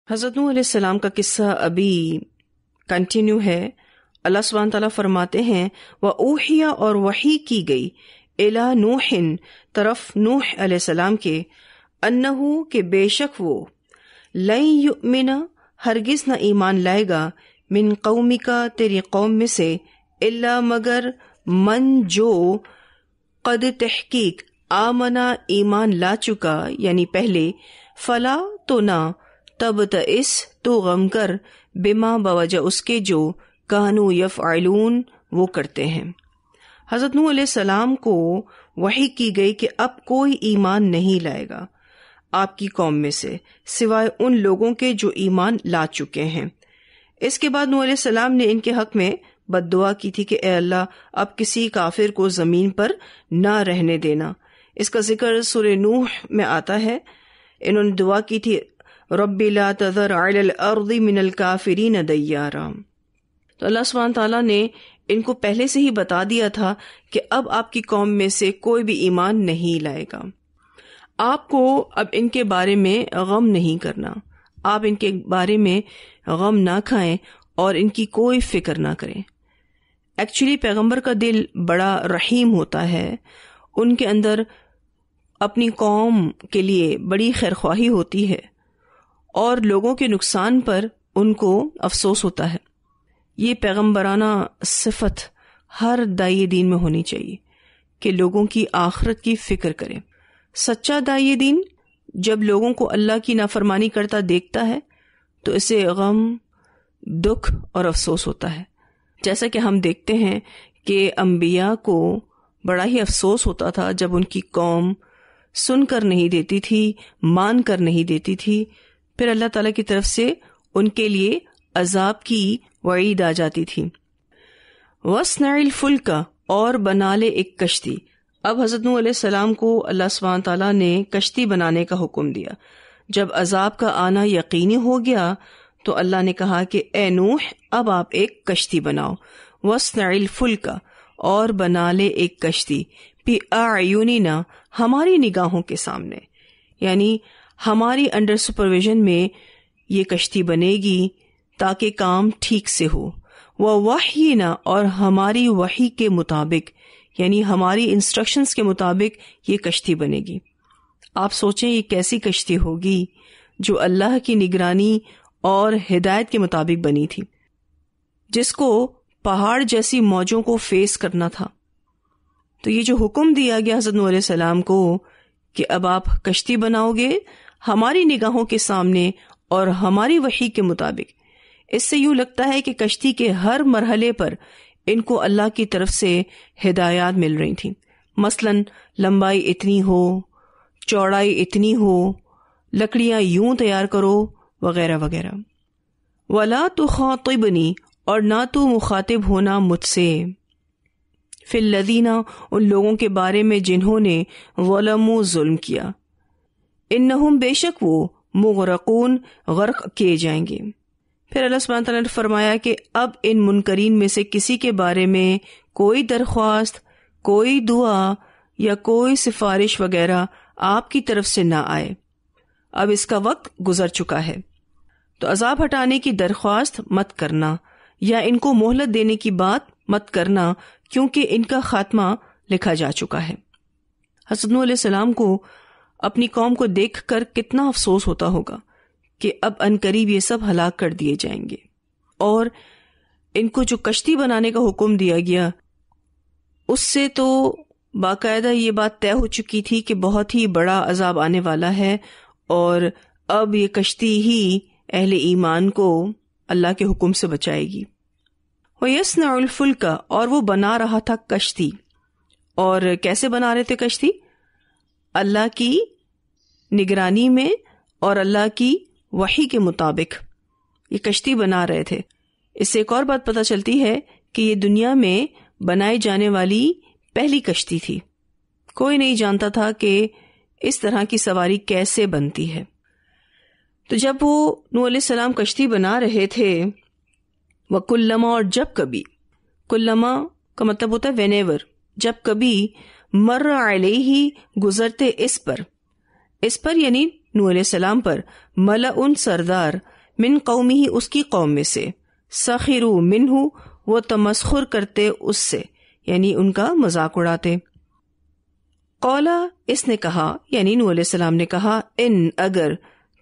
حضرت نوح علیہ السلام کا قصہ ابھی کنٹینیو ہے۔ اللہ سبحانہ تعالیٰ فرماتے ہیں وَأُوحِیَ اور وحی کی گئی اِلیٰ نوح طرف نوح علیہ السلام کے انہو کہ بے شک وہ لن یؤمن ہرگز نہ ایمان لائے گا من قومک تیری قوم میں سے الا مگر من جو قد تحقیق آمنا ایمان لا چکا یعنی پہلے فلا تو نہ تب تئس تو غم کر بما بوجہ اس کے جو کانو یفعلون وہ کرتے ہیں۔ حضرت نوح علیہ السلام کو وحی کی گئی کہ اب کوئی ایمان نہیں لائے گا آپ کی قوم میں سے سوائے ان لوگوں کے جو ایمان لا چکے ہیں۔ اس کے بعد نوح علیہ السلام نے ان کے حق میں بد دعا کی تھی کہ اے اللہ اب کسی کافر کو زمین پر نہ رہنے دینا۔ اس کا ذکر سورہ نوح میں آتا ہے۔ انہوں نے دعا کی تھی رب لا تذر علی الارض من الکافرین دیارا۔ تو اللہ سبحانہ تعالیٰ نے ان کو پہلے سے ہی بتا دیا تھا کہ اب آپ کی قوم میں سے کوئی بھی ایمان نہیں لائے گا۔ آپ کو اب ان کے بارے میں غم نہیں کرنا، آپ ان کے بارے میں غم نہ کھائیں اور ان کی کوئی فکر نہ کریں۔ ایکچولی پیغمبر کا دل بڑا رحیم ہوتا ہے، ان کے اندر اپنی قوم کے لیے بڑی خیرخواہی ہوتی ہے اور لوگوں کے نقصان پر ان کو افسوس ہوتا ہے۔ یہ پیغمبرانہ صفت ہر داعی دین میں ہونی چاہیے کہ لوگوں کی آخرت کی فکر کرے۔ سچا داعی دین جب لوگوں کو اللہ کی نافرمانی کرتا دیکھتا ہے تو اسے غم، دکھ اور افسوس ہوتا ہے۔ جیسا کہ ہم دیکھتے ہیں کہ انبیاء کو بڑا ہی افسوس ہوتا تھا جب ان کی قوم سن کر نہیں دیتی تھی، مان کر نہیں دیتی تھی، پھر اللہ تعالیٰ کی طرف سے ان کے لیے عذاب کی وعید آ جاتی تھی۔ وَاصْنَعِ الْفُلْكَ اور بنا لے ایک کشتی۔ اب حضرت نوح علیہ السلام کو اللہ سبحانہ تعالیٰ نے کشتی بنانے کا حکم دیا۔ جب عذاب کا آنا یقینی ہو گیا تو اللہ نے کہا کہ اے نوح اب آپ ایک کشتی بناؤ۔ وَاصْنَعِ الْفُلْكَ اور بنا لے ایک کشتی بِأَعْيُنِنَا ہماری نگاہوں کے سامنے، یعنی ہماری انڈر سپرویژن میں یہ کشتی بنے گی تاکہ کام ٹھیک سے ہو۔ وَوَحْيِنَا اور ہماری وحی کے مطابق، یعنی ہماری انسٹرکشنز کے مطابق یہ کشتی بنے گی۔ آپ سوچیں یہ کیسی کشتی ہوگی جو اللہ کی نگرانی اور ہدایت کے مطابق بنی تھی، جس کو پہاڑ جیسی موجوں کو فیس کرنا تھا۔ تو یہ جو حکم دیا گیا حضرت نوح علیہ السلام کو کہ اب آپ کشتی بناؤ گے ہماری نگاہوں کے سامنے اور ہماری وحی کے مطابق، اس سے یوں لگتا ہے کہ کشتی کے ہر مرحلے پر ان کو اللہ کی طرف سے ہدایات مل رہی تھیں۔ مثلاً لمبائی اتنی ہو، چوڑائی اتنی ہو، لکڑیاں یوں تیار کرو، وغیرہ وغیرہ۔ وَلَا تُخَاطِبْنِی اور نہ تو مخاطب ہونا مجھ سے، فی الذین ان لوگوں کے بارے میں جنہوں نے ظلموا ظلم کیا، انہم بے شک وہ مغرقون غرق کیے جائیں گے۔ پھر اللہ سبحانہ تعالیٰ نے فرمایا کہ اب ان منکرین میں سے کسی کے بارے میں کوئی درخواست، کوئی دعا یا کوئی سفارش وغیرہ آپ کی طرف سے نہ آئے، اب اس کا وقت گزر چکا ہے۔ تو عذاب ہٹانے کی درخواست مت کرنا یا ان کو مہلت دینے کی بات مت کرنا، کیونکہ ان کا خاتمہ لکھا جا چکا ہے۔ حضرت نوح علیہ السلام کو اپنی قوم کو دیکھ کر کتنا افسوس ہوتا ہوگا کہ اب عنقریب یہ سب ہلاک کر دیے جائیں گے، اور ان کو جو کشتی بنانے کا حکم دیا گیا اس سے تو باقاعدہ یہ بات طے ہو چکی تھی کہ بہت ہی بڑا عذاب آنے والا ہے، اور اب یہ کشتی ہی اہل ایمان کو اللہ کے حکم سے بچائے گی۔ وَيَصْنَعُ الْفُلْكَ اور وہ بنا رہا تھا کشتی۔ اور کیسے بنا رہے تھے کشتی؟ اللہ کی نگرانی میں اور اللہ کی وحی کے مطابق یہ کشتی بنا رہے تھے۔ اس سے ایک اور بات پتہ چلتی ہے کہ یہ دنیا میں بنائی جانے والی پہلی کشتی تھی۔ کوئی نہیں جانتا تھا کہ اس طرح کی سواری کیسے بنتی ہے۔ تو جب وہ نوح علیہ السلام کشتی بنا رہے تھے، وَكُلَّمَا اور جب کبھی، کلما کا مطلب ہوتا ہے وین ایور، جب کبھی، مر علیہ گزرتے اس پر یعنی نوح علیہ السلام پر، ملأ سردار من قومی، اس کی قوم میں سے، سخروا منہ، وہ تمسخر کرتے اس سے، یعنی ان کا مذاق اڑاتے۔ قولا، اس نے کہا، یعنی نوح علیہ السلام نے کہا، ان اگر،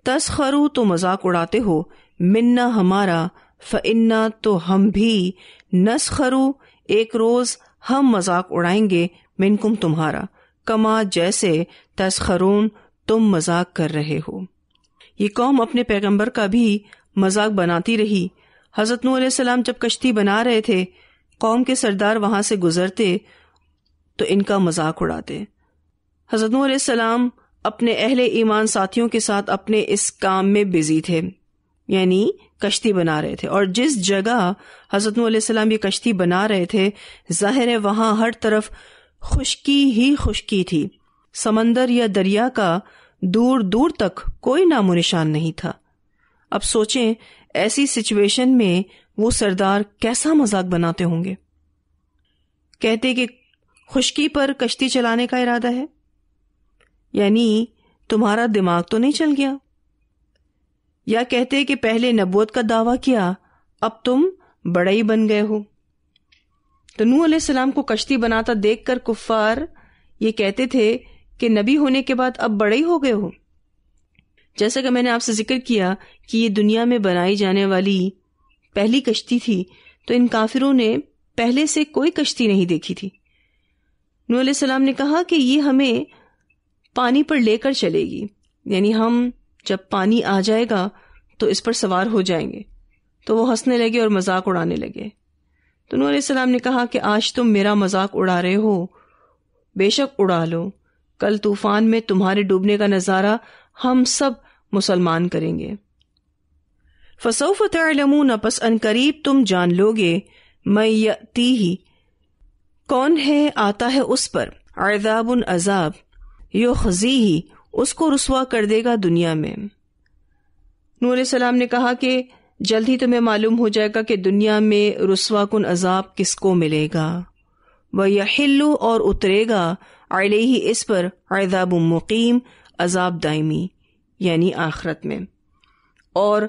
تسخروا تو مذاق اڑاتے ہو، منا ہمارا، فإنا تو ہم بھی، نسخروا ایک روز ہم مذاق اڑائیں گے، منکم تمہارا، کما جیسے، تسخرون تم مذاق کر رہے ہو۔ یہ قوم اپنے پیغمبر کا بھی مذاق بناتی رہی۔ حضرت نوح علیہ السلام جب کشتی بنا رہے تھے، قوم کے سردار وہاں سے گزرتے تو ان کا مذاق اڑاتے۔ حضرت نوح علیہ السلام اپنے اہل ایمان ساتھیوں کے ساتھ اپنے اس کام میں بزی تھے، یعنی کشتی بنا رہے تھے، اور جس جگہ حضرت نوح علیہ السلام یہ کشتی بنا رہے تھے، ظاہر ہے وہاں ہر طرف خشکی ہی خشکی تھی، سمندر یا دریا کا دور دور تک کوئی نام و نشان نہیں تھا۔ اب سوچیں ایسی سچویشن میں وہ سردار کیسا مذاق بناتے ہوں گے۔ کہتے کہ خشکی پر کشتی چلانے کا ارادہ ہے، یعنی تمہارا دماغ تو نہیں چل گیا؟ یا کہتے کہ پہلے نبوت کا دعویٰ کیا، اب تم بڑا ہی بن گئے ہو۔ تو نوح علیہ السلام کو کشتی بناتا دیکھ کر کفار یہ کہتے تھے کہ نبی ہونے کے بعد اب بڑے ہی ہو گئے ہو۔ جیسا کہ میں نے آپ سے ذکر کیا کہ یہ دنیا میں بنائی جانے والی پہلی کشتی تھی، تو ان کافروں نے پہلے سے کوئی کشتی نہیں دیکھی تھی۔ نوح علیہ السلام نے کہا کہ یہ ہمیں پانی پر لے کر چلے گی، یعنی ہم جب پانی آ جائے گا تو اس پر سوار ہو جائیں گے۔ تو وہ ہنسنے لگے اور مذاق اڑانے لگے۔ تو نوح علیہ السلام نے کہا کہ آج تم میرا مذاق اڑا رہے ہو، بے شک اڑا لو، کل طوفان میں تمہارے ڈوبنے کا نظارہ ہم سب مسلمان کریں گے۔ فسوف تعلمون، پس ان قریب تم جان لوگے، من یأتیہ، کون ہے آتا ہے اس پر، عذاب، عذاب، یخزیہ، اس کو رسوا کر دے گا دنیا میں۔ نوح علیہ السلام نے کہا کہ جلد ہی تمہیں معلوم ہو جائے گا کہ دنیا میں رسوا کن عذاب کس کو ملے گا۔ وَيَحِلُّ، اور اترے گا، علیہ، اس پر، عذاب مقیم، عذاب دائمی، یعنی آخرت میں۔ اور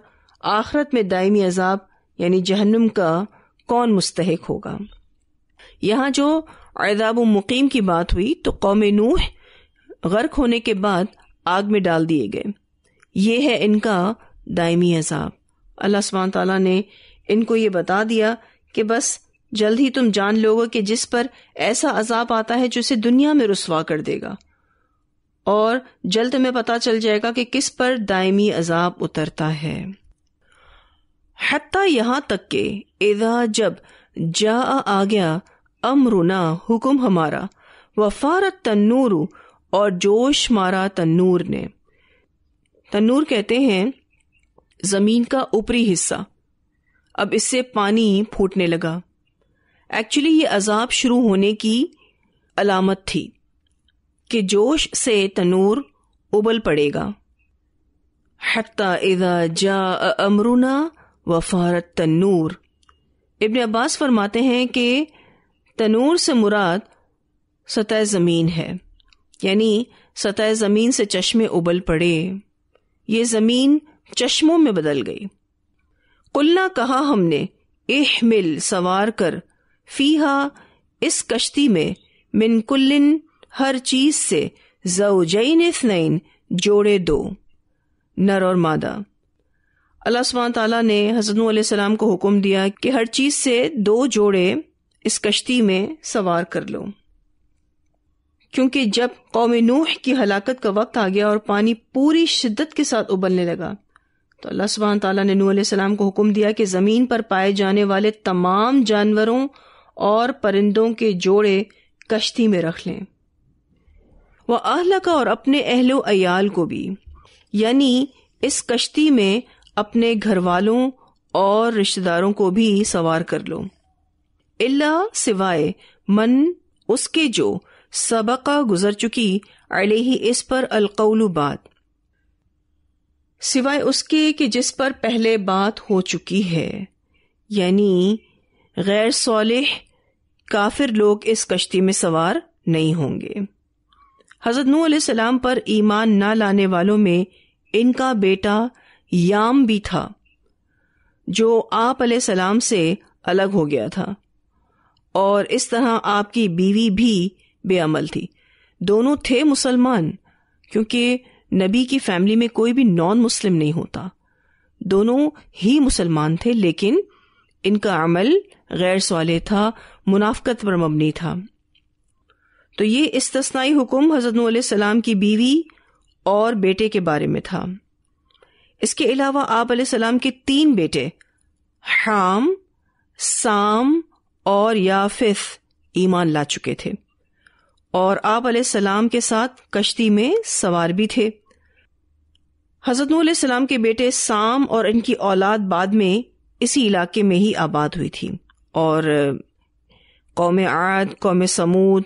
آخرت میں دائمی عذاب یعنی جہنم کا کون مستحق ہوگا؟ یہاں جو عذاب مقیم کی بات ہوئی تو قوم نوح غرق ہونے کے بعد آگ میں ڈال دیے گئے، یہ ہے ان کا دائمی عذاب۔ اللہ سبحانہ تعالیٰ نے ان کو یہ بتا دیا کہ بس جلد ہی تم جان لو گے کہ جس پر ایسا عذاب آتا ہے جو اسے دنیا میں رسوا کر دے گا، اور جلد تمہیں پتا چل جائے گا کہ کس پر دائمی عذاب اترتا ہے۔ حتیٰ، یہاں تک کہ، اذا، جب، جاء، آ گیا، امرنا، حکم ہمارا، وفارت تنور، اور جوش مارا تنور نے۔ تنور کہتے ہیں زمین کا اوپری حصہ، اب اس سے پانی پھوٹنے لگا۔ ایکچولی یہ عذاب شروع ہونے کی علامت تھی کہ جوش سے تنور ابل پڑے گا۔ حتی اذا جاء امرنا وفارت تنور، ابن عباس فرماتے ہیں کہ تنور سے مراد سطح زمین ہے، یعنی سطح زمین سے چشمے ابل پڑے، یہ زمین چشموں میں بدل گئی۔ قلنا، کہا ہم نے، احمل، سوار کر، فیہا، اس کشتی میں، من کلن، ہر چیز سے، زوجین اثنین، جوڑے دو، نر اور مادہ۔ اللہ سبحانہ تعالیٰ نے حضرت نوح علیہ السلام کو حکم دیا کہ ہر چیز سے 2 جوڑے اس کشتی میں سوار کر لو، کیونکہ جب قوم نوح کی ہلاکت کا وقت آ گیا اور پانی پوری شدت کے ساتھ ابلنے لگا تو اللہ سبحانہ تعالیٰ نے نوح علیہ السلام کو حکم دیا کہ زمین پر پائے جانے والے تمام جانوروں اور پرندوں کے جوڑے کشتی میں رکھ لیں، وَأَهْلَكَ، اور اپنے اہل و عیال کو بھی، یعنی اس کشتی میں اپنے گھر والوں اور رشتہ داروں کو بھی سوار کر لو، اللہ، سوائے، من، اس کے جو، سبقہ، گزر چکی، علیہ، اس پر، القول، بات، سوائے اس کے کہ جس پر پہلے بات ہو چکی ہے، یعنی غیر صالح کافر لوگ اس کشتی میں سوار نہیں ہوں گے۔ حضرت نوح علیہ السلام پر ایمان نہ لانے والوں میں ان کا بیٹا یام بھی تھا، جو آپ علیہ السلام سے الگ ہو گیا تھا، اور اس طرح آپ کی بیوی بھی بے عمل تھی. دونوں تھے مسلمان، کیونکہ نبی کی فیملی میں کوئی بھی نان مسلم نہیں ہوتا. دونوں ہی مسلمان تھے، لیکن ان کا عمل غیر صالح تھا، منافقت پر مبنی تھا. تو یہ استثنائی حکم حضرت نوح علیہ السلام کی بیوی اور بیٹے کے بارے میں تھا. اس کے علاوہ آپ علیہ السلام کے 3 بیٹے حام، سام اور یافث ایمان لا چکے تھے، اور آپ علیہ السلام کے ساتھ کشتی میں سوار بھی تھے. حضرت نوح علیہ السلام کے بیٹے سام اور ان کی اولاد بعد میں اسی علاقے میں ہی آباد ہوئی تھی، اور قوم عاد، قوم سمود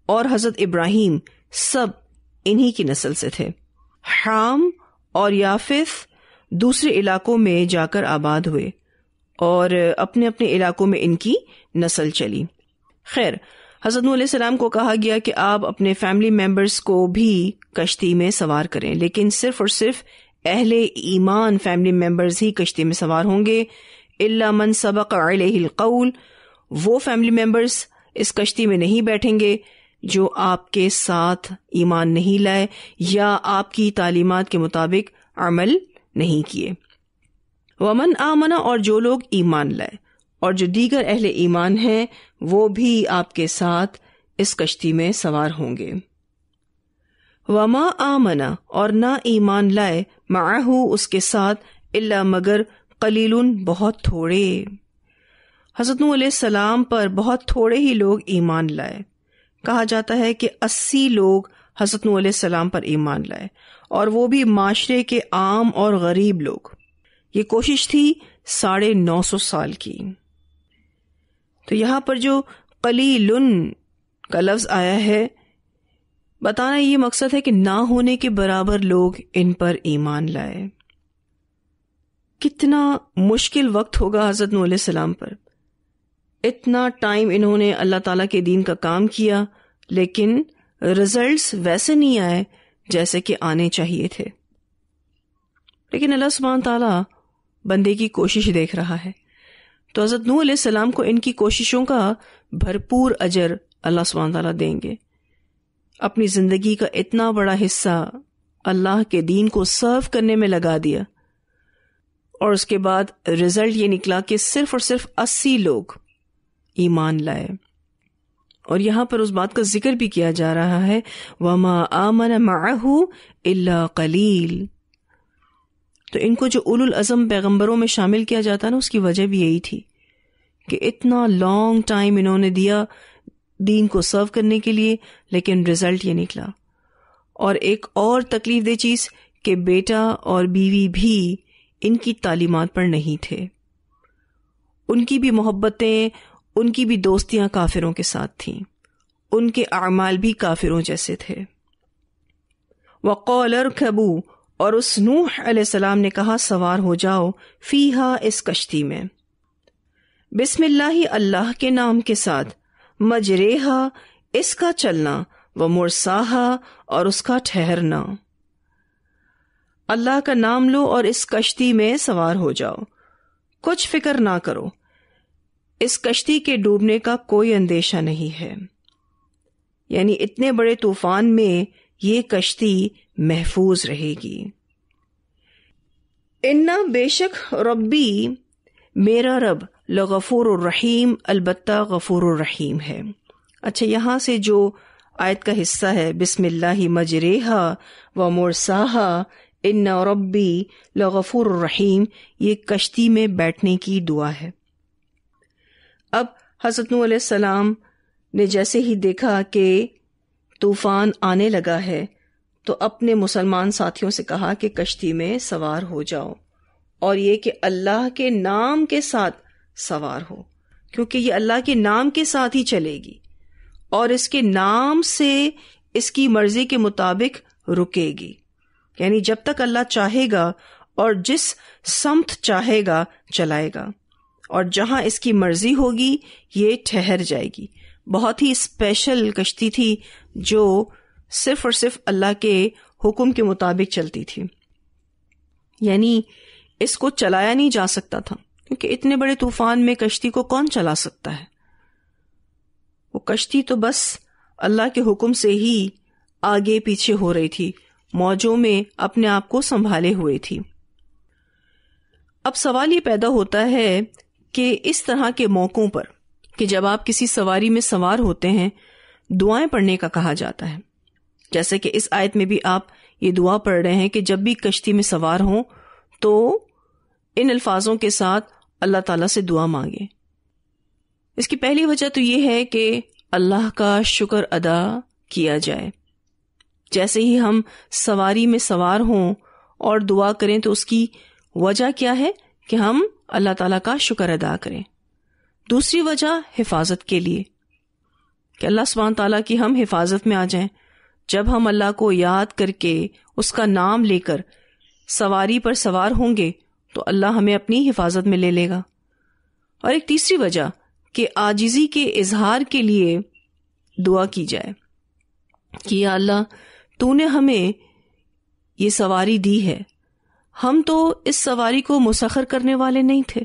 اور حضرت ابراہیم سب انہی کی نسل سے تھے. حام اور یافث دوسرے علاقوں میں جا کر آباد ہوئے اور اپنے اپنے علاقوں میں ان کی نسل چلی. خیر، حضرت نوح علیہ السلام کو کہا گیا کہ آپ اپنے فیملی ممبرز کو بھی کشتی میں سوار کریں، لیکن صرف اور صرف اہل ایمان فیملی ممبرز ہی کشتی میں سوار ہوں گے. الا من سبق علیہ القول، وہ فیملی ممبرز اس کشتی میں نہیں بیٹھیں گے جو آپ کے ساتھ ایمان نہیں لائے یا آپ کی تعلیمات کے مطابق عمل نہیں کیے. ومن آمنا، اور جو لوگ ایمان لائے اور جو دیگر اہل ایمان ہیں وہ بھی آپ کے ساتھ اس کشتی میں سوار ہوں گے. وما آمنا، اور نہ ایمان لائے معہ، اس کے ساتھ الا مگر قلیل، بہت تھوڑے. حضرت نوح علیہ السلام پر بہت تھوڑے ہی لوگ ایمان لائے. کہا جاتا ہے کہ 80 لوگ حضرت نوح علیہ السلام پر ایمان لائے، اور وہ بھی معاشرے کے عام اور غریب لوگ. یہ کوشش تھی 950 سال کی. تو یہاں پر جو قلیل کا لفظ آیا ہے، بتانا یہ مقصد ہے کہ نہ ہونے کے برابر لوگ ان پر ایمان لائے. کتنا مشکل وقت ہوگا حضرت نوح علیہ السلام پر. اتنا ٹائم انہوں نے اللہ تعالیٰ کے دین کا کام کیا، لیکن رزلٹس ویسے نہیں آئے جیسے کہ آنے چاہیے تھے. لیکن اللہ سبحانہ تعالیٰ بندے کی کوشش دیکھ رہا ہے، تو حضرت نوح علیہ السلام کو ان کی کوششوں کا بھرپور اجر اللہ سبحانہ تعالیٰ دیں گے. اپنی زندگی کا اتنا بڑا حصہ اللہ کے دین کو سرو کرنے میں لگا دیا، اور اس کے بعد رزلٹ یہ نکلا کہ صرف اور صرف 80 لوگ ایمان لائے. اور یہاں پر اس بات کا ذکر بھی کیا جا رہا ہے وَمَا آمَنَ مَعَهُ إِلَّا قَلِيلٌ. تو ان کو جو اولو العزم پیغمبروں میں شامل کیا جاتا نا، اس کی وجہ بھی یہی تھی کہ اتنا لانگ ٹائم انہوں نے دیا دین کو سرو کرنے کے لیے، لیکن رزلٹ یہ نکلا. اور ایک اور تکلیف دہ چیز کہ بیٹا اور بیوی بھی ان کی تعلیمات پر نہیں تھے. ان کی بھی محبتیں، ان کی بھی دوستیاں کافروں کے ساتھ تھیں، ان کے اعمال بھی کافروں جیسے تھے. وَقَالَ ارْكَبُوا، اور اس نوح علیہ السلام نے کہا سوار ہو جاؤ، فیہا، اس کشتی میں، بسم اللہ، اللہ کے نام کے ساتھ، مجریہا، اس کا چلنا، ومرساہا، اور اس کا ٹھہرنا. اللہ کا نام لو اور اس کشتی میں سوار ہو جاؤ، کچھ فکر نہ کرو، اس کشتی کے ڈوبنے کا کوئی اندیشہ نہیں ہے. یعنی اتنے بڑے طوفان میں یہ کشتی محفوظ رہے گی. انا، بے شک، ربی، میرا رب، لغفور الرحیم، البتہ غفور الرحیم ہے. اچھا، یہاں سے جو آیت کا حصہ ہے بسم اللہ مجریہا و مرساہا ان ربی لغفور الرحیم، یہ کشتی میں بیٹھنے کی دعا ہے. اب حضرت نوح علیہ السلام نے جیسے ہی دیکھا کہ طوفان آنے لگا ہے تو اپنے مسلمان ساتھیوں سے کہا کہ کشتی میں سوار ہو جاؤ، اور یہ کہ اللہ کے نام کے ساتھ سوار ہو، کیونکہ یہ اللہ کے نام کے ساتھ ہی چلے گی اور اس کے نام سے اس کی مرضی کے مطابق رکے گی. یعنی جب تک اللہ چاہے گا اور جس سمت چاہے گا چلائے گا، اور جہاں اس کی مرضی ہوگی یہ ٹھہر جائے گی. بہت ہی اسپیشل کشتی تھی جو صرف اور صرف اللہ کے حکم کے مطابق چلتی تھی. یعنی اس کو چلایا نہیں جا سکتا تھا، کیونکہ اتنے بڑے طوفان میں کشتی کو کون چلا سکتا ہے؟ وہ کشتی تو بس اللہ کے حکم سے ہی آگے پیچھے ہو رہی تھی، موجوں میں اپنے آپ کو سنبھالے ہوئے تھی۔ اب سوال یہ پیدا ہوتا ہے کہ اس طرح کے موقعوں پر کہ جب آپ کسی سواری میں سوار ہوتے ہیں، دعائیں پڑھنے کا کہا جاتا ہے، جیسے کہ اس آیت میں بھی آپ یہ دعا پڑھ رہے ہیں کہ جب بھی کشتی میں سوار ہوں تو ان الفاظوں کے ساتھ اللہ تعالیٰ سے دعا مانگیں۔ اس کی پہلی وجہ تو یہ ہے کہ اللہ کا شکر ادا کیا جائے۔ جیسے ہی ہم سواری میں سوار ہوں اور دعا کریں تو اس کی وجہ کیا ہے کہ ہم اللہ تعالیٰ کا شکر ادا کریں۔ دوسری وجہ حفاظت کے لیے، کہ اللہ سبحانہ تعالیٰ کی ہم حفاظت میں آ جائیں۔ جب ہم اللہ کو یاد کر کے اس کا نام لے کر سواری پر سوار ہوں گے تو اللہ ہمیں اپنی حفاظت میں لے لے گا۔ اور ایک تیسری وجہ کہ عاجزی کے اظہار کے لیے دعا کی جائے کہ یا اللہ تو نے ہمیں یہ سواری دی ہے، ہم تو اس سواری کو مسخر کرنے والے نہیں تھے۔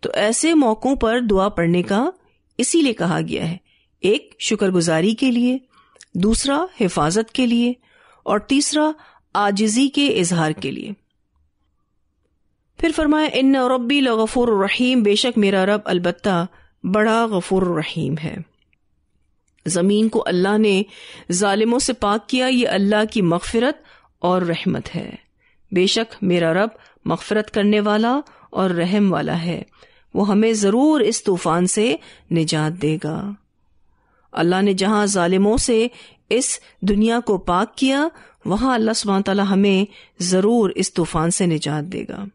تو ایسے موقعوں پر دعا پڑھنے کا اسی لیے کہا گیا ہے، ایک شکر گزاری کے لیے، دوسرا حفاظت کے لیے، اور تیسرا عاجزی کے اظہار کے لیے۔ پھر فرمایا ان ربی لغفور الرحیم، بے شک میرا رب البتہ بڑا غفور الرحیم ہے۔ زمین کو اللہ نے ظالموں سے پاک کیا، یہ اللہ کی مغفرت اور رحمت ہے۔ بے شک میرا رب مغفرت کرنے والا اور رحم والا ہے، وہ ہمیں ضرور اس طوفان سے نجات دے گا۔ اللہ نے جہاں ظالموں سے اس دنیا کو پاک کیا، وہاں اللہ سبحانہ تعالیٰ ہمیں ضرور اس طوفان سے نجات دے گا۔